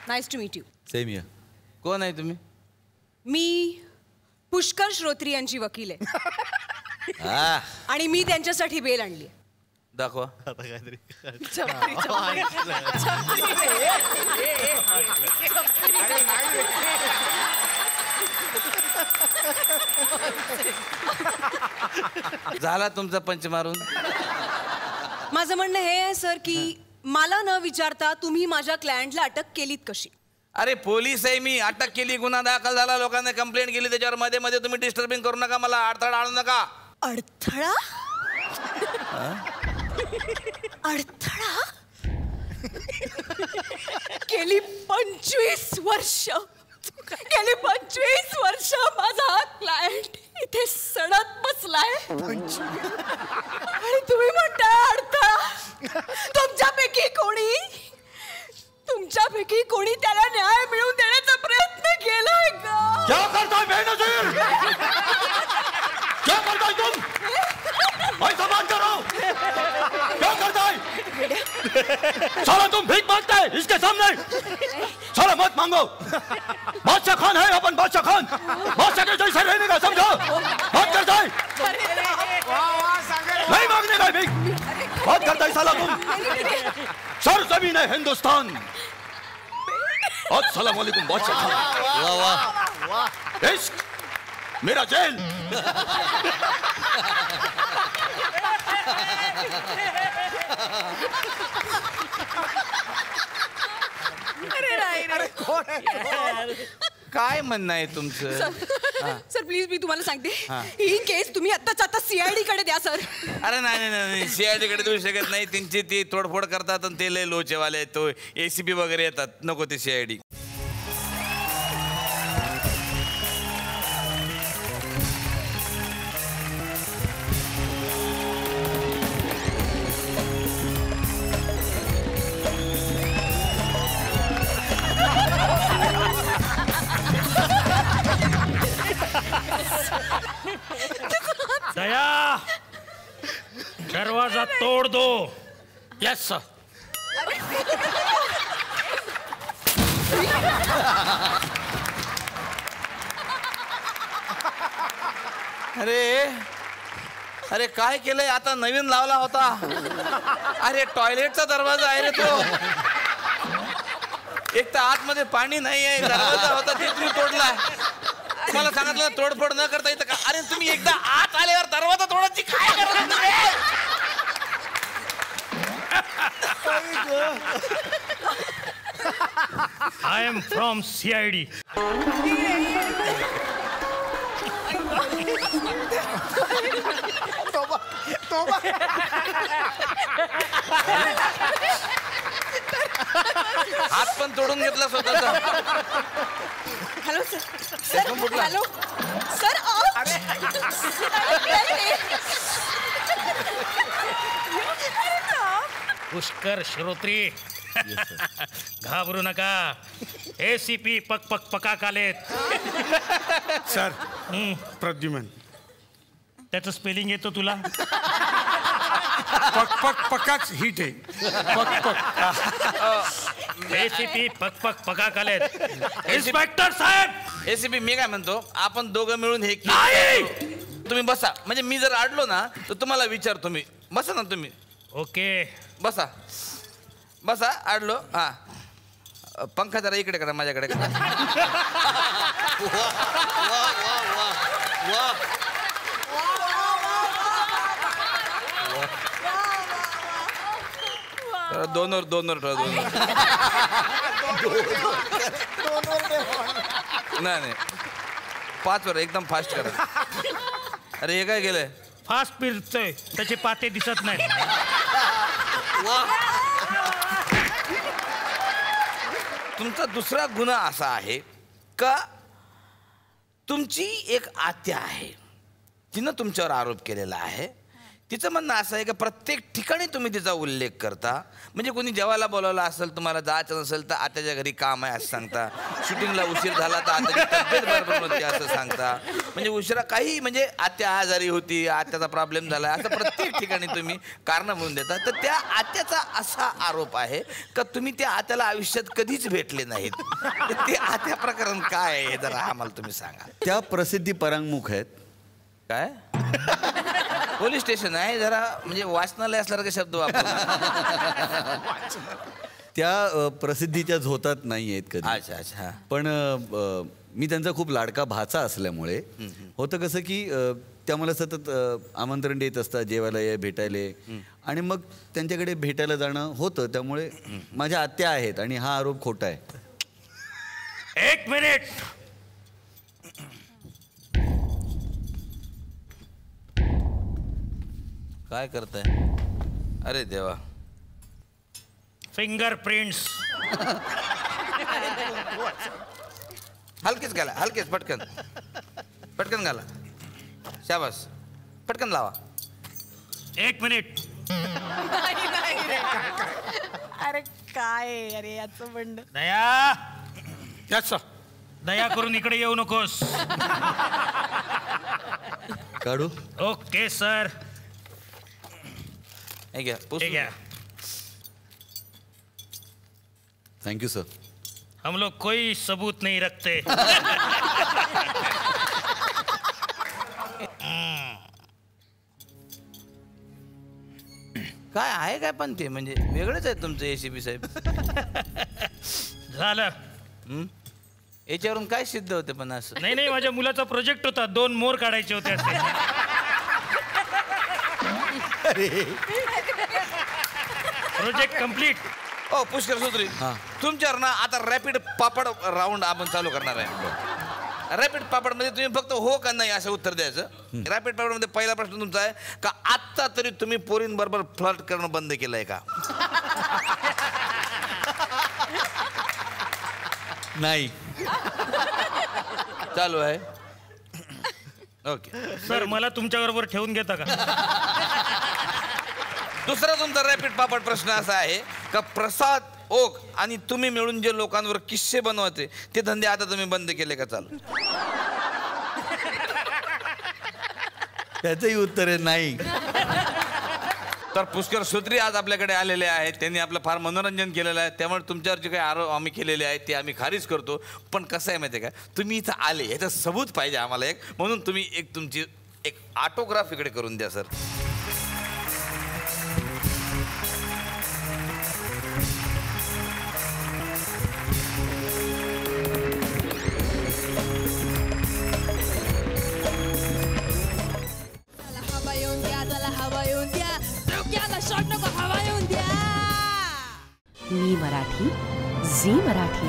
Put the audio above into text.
Nice to meet you. Same here. कोण आहे तुम्ही? मी पुष्कर श्रोत्री यांची वकील आहे. आणि मी त्यांच्यासाठी बेल आणली. दाखवा. झाला तुमचा पंच मारून. माझं म्हणणं हे आहे सर की मला न विचारता तुम्ही माझ्या क्लायंटला अटक केलीत कशी? अरे पोलीस आहे मी. अटक केली, गुन्हा दाखल झाला, लोकांनी कंप्लेंट केली, त्याच्यावर मध्ये मध्ये तुम्ही डिस्टर्बिंग करू नका, मला अडथळा आणू नका. अडथळा? अडथळा? गेली 25 वर्ष माझा हा क्लायंट इथे सडत बसलाय आणि तुम्ही म्हणताय अडथळा. तुमच्यापैकी कोणी त्याला न्याय मिळवून देण्याचा प्रयत्न केलाय का? क्या करताय बेनजीर? क्या करताय तुम? ऐसा बात करो. क्या करताय? साला तुम भीख मांगते हैं इसके सामने. साला मत मांगो. बादशाह खान है अपन, बादशाह खान. बादशाह के जैसे रहने का समझो. बात करता है नहीं मांगने का भीख. बात करता है साला तुम. सर जमीन है हिंदुस्तान. अस्सलाम वालेकुम बादशाह खान. वाह वाह. इश्क मेरा जेल. काय म्हणणं आहे तुमचं? सर प्लीज मी तुम्हाला सांगते ही केस तुम्ही आता सीआयडी कडे द्या सर. अरे नाही सीआयडी कडे देऊ शकत नाही. त्यांची ती तोडफोड करतात आणि ते लय लोचेवाले आहेत. तो ACP वगैरे येतात. नको ते सीआयडी. दया दरवाजा तोड़ दो. Yes sir. अरे काय केलंय आता? नवीन लावला होता. अरे टॉयलेटचा दरवाजा आहे रे तो. एक तर आतमध्ये पाणी नाही आहे. दरवाजा होता ते तुम्ही तोडलाय. मला सांगितलं तोडफोड न करता येतं का? अरे तुम्ही एकदा आत आल्यावर दरवाजा तोडायची काय करत? I am from CID. हात पण तोडून घेतला स्वतःचा. Hello sir. Hello sir. Pushkar Shrotri घाबरू नका. ACP पकाक आलेत. सर प्रद्युमन. त्याचं स्पेलिंग येतो तुला? पकाच हिट आहे. ACP पकाक आलेत. इन्स्पेक्टर साहेब. ACP मी काय म्हणतो, आपण दोघं मिळून हे तुम्ही बसा. म्हणजे मी जर अडलो ना तर तुम्हाला विचारतो मी. बसा ना तुम्ही. ओके बसा बसा. अडलो. हा पंखा जरा इकडे करा, माझ्याकडे करा. दोनवर नाही 5 वर एकदम फास्ट करा. अरे हे काय केलंय? फास्ट फिरतोय, त्याचे पाते दिसत नाही. तुमचा दुसरा गुन्हा असा आहे का तुमची एक आत्या आहे. तिनं तुमच्यावर आरोप केलेला आहे तिचं म्हणणं असं आहे की प्रत्येक ठिकाणी तुम्ही तिचा उल्लेख करता. म्हणजे कोणी जेवायला बोलावलं असेल, तुम्हाला जायचं नसेल तर आत्याच्या घरी काम आहे असं सांगता. शूटिंगला उशीर झाला तर आत्याची तब्येत बरोबर नव्हती असं सांगता. म्हणजे उशिरा काही म्हणजे आत्या आजारी होती, आत्याचा प्रॉब्लेम झाला, असं प्रत्येक ठिकाणी तुम्ही कारण म्हणून देता. तर त्या आत्याचा असा आरोप आहे का तुम्ही त्या आत्याला आयुष्यात कधीच भेटले नाहीत. ते आत्या प्रकरण काय आहे हे जरा आम्हाला तुम्ही सांगा. त्या प्रसिद्धी परांगमुख आहेत. काय पोलीस स्टेशन आहे, जरा म्हणजे वाचनालय असल्यासारखे शब्द वापरला. त्या प्रसिद्धीच्या झोतात नाही आहेत कधी. अच्छा अच्छा. पण मी त्यांचा खूप लाडका भाचा असल्यामुळे होतं कसं की त्या मला सतत आमंत्रण देत असतात, जेवायला ये, भेटायला ये. आणि मग त्यांच्याकडे भेटायला जाणं होतं. त्यामुळे माझ्या आत्या आहेत आणि हा आरोप खोटा आहे. 1 मिनिट. काय करताय? अरे देवा. फिंगरप्रिंट्स. हलकेच घाला, हलकेच. पटकन पटकन घाला. शाबास. पटकन लावा. 1 मिनिट. अरे काय अरे याचं बंड. दया, यस सर. दया करून इकडे येऊ नकोस. काढू? Okay sir. हे घ्या, हे पुसून घ्या. Thank you sir. हम लोग कोई सबूत नहीं रखते. काय आहे काय पण ते म्हणजे वेगळंच आहे तुमचं ACP साहेब. झालं. याच्यावरून काय सिद्ध होते पण असं? नाही नाही, माझ्या मुलाचा प्रोजेक्ट होता, 2 मोर काढायचे होते असे. Project complete. ओ पुष्कर सूत्री, तुमच्यावर ना आता रॅपिड पापड राऊंड आपण चालू करणार आहे. रॅपिड पापड मध्ये तुम्ही फक्त हो का नाही असं उत्तर द्यायचं. रॅपिड पापड मध्ये पहिला प्रश्न तुमचा आहे का आत्ता तरी तुम्ही पोरींबरोबर फ्लर्ट करणं बंद केलंय का? नाही. चालू आहे. ओके सर, मला तुमच्याबरोबर ठेवून घेता का? दुसरा तुमचा रॅपिड पापड प्रश्न असा आहे का प्रसाद ओक आणि तुम्ही मिळून जे लोकांवर किस्से बनवायचे ते धंदे आता तुम्ही बंद केले का? चालू. त्याचंही उत्तर आहे नाही. तर पुष्कर सूत्री आज आपल्याकडे आलेले आहेत. त्यांनी आपलं फार मनोरंजन केलेलं आहे. त्यामुळे तुमच्यावर जे काही आरोप आम्ही केलेले आहेत ते आम्ही खारिज करतो. पण कसं आहे माहिती आहे का, तुम्ही इथं आले याचा सबूत पाहिजे आम्हाला एक. म्हणून तुम्ही एक तुमची एक ऑटोग्राफ इकडे करून द्या सर. मी मराठी, झी मराठी.